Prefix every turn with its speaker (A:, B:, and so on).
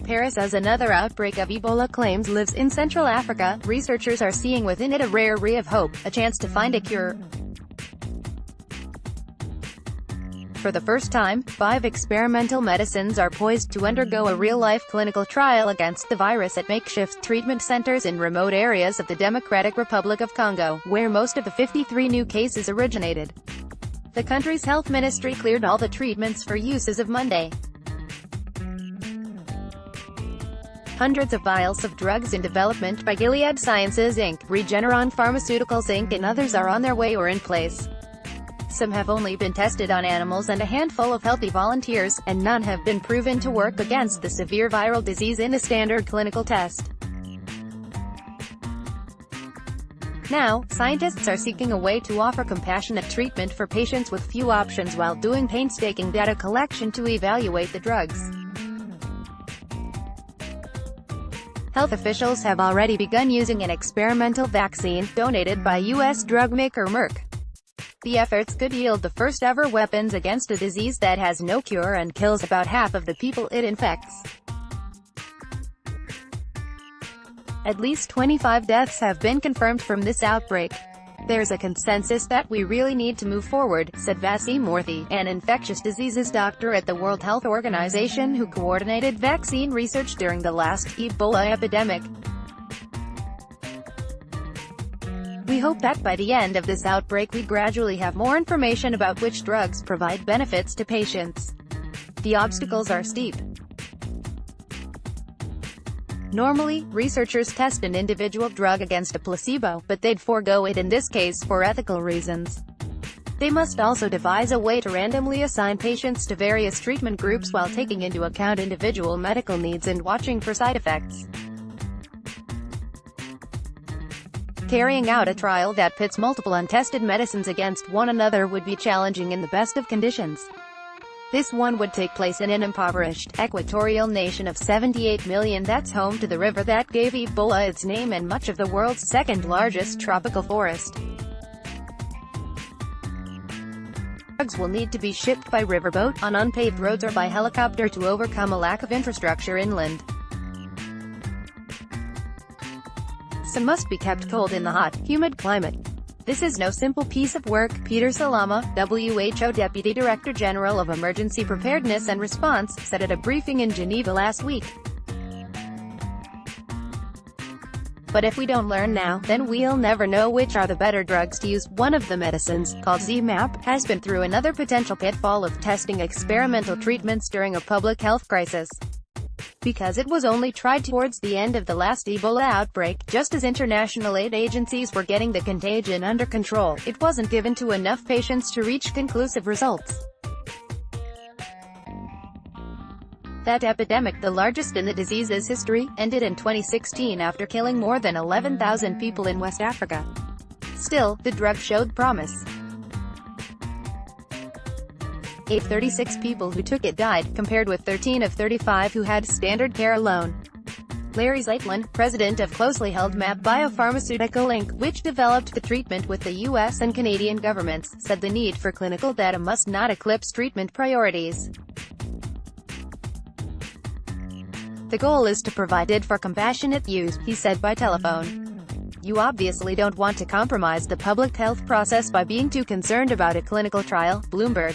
A: Paris as another outbreak of Ebola claims lives in Central Africa. Researchers are seeing within it a rare ray of hope, a chance to find a cure. For the first time, 5 experimental medicines are poised to undergo a real-life clinical trial against the virus at makeshift treatment centers in remote areas of the Democratic Republic of Congo, where most of the 53 new cases originated. The country's health ministry cleared all the treatments for use as of Monday. Hundreds of vials of drugs in development by Gilead Sciences Inc., Regeneron Pharmaceuticals Inc. and others are on their way or in place. Some have only been tested on animals and a handful of healthy volunteers, and none have been proven to work against the severe viral disease in a standard clinical test. Now, scientists are seeking a way to offer compassionate treatment for patients with few options while doing painstaking data collection to evaluate the drugs. Health officials have already begun using an experimental vaccine, donated by U.S. drug maker Merck. The efforts could yield the first-ever weapons against a disease that has no cure and kills about half of the people it infects. At least 25 deaths have been confirmed from this outbreak. There's a consensus that we really need to move forward, said Vaseem Murthy, an infectious diseases doctor at the World Health Organization who coordinated vaccine research during the last Ebola epidemic. We hope that by the end of this outbreak we gradually have more information about which drugs provide benefits to patients. The obstacles are steep. Normally, researchers test an individual drug against a placebo, but they'd forego it in this case for ethical reasons. They must also devise a way to randomly assign patients to various treatment groups while taking into account individual medical needs and watching for side effects. Carrying out a trial that pits multiple untested medicines against one another would be challenging in the best of conditions. This one would take place in an impoverished, equatorial nation of 78 million that's home to the river that gave Ebola its name and much of the world's second-largest tropical forest. Drugs will need to be shipped by riverboat, on unpaved roads or by helicopter to overcome a lack of infrastructure inland. Some must be kept cold in the hot, humid climate. This is no simple piece of work, Peter Salama, WHO Deputy Director General of Emergency Preparedness and Response, said at a briefing in Geneva last week. But if we don't learn now, then we'll never know which are the better drugs to use. One of the medicines, called ZMapp, has been through another potential pitfall of testing experimental treatments during a public health crisis. Because it was only tried towards the end of the last Ebola outbreak, just as international aid agencies were getting the contagion under control, it wasn't given to enough patients to reach conclusive results. That epidemic, the largest in the disease's history, ended in 2016 after killing more than 11,000 people in West Africa. Still, the drug showed promise. 36 people who took it died, compared with 13 of 35 who had standard care alone. Larry Zeitlin, president of closely held MAP Biopharmaceutical Inc., which developed the treatment with the U.S. and Canadian governments, said the need for clinical data must not eclipse treatment priorities. The goal is to provide it for compassionate use, he said by telephone. You obviously don't want to compromise the public health process by being too concerned about a clinical trial, Bloomberg.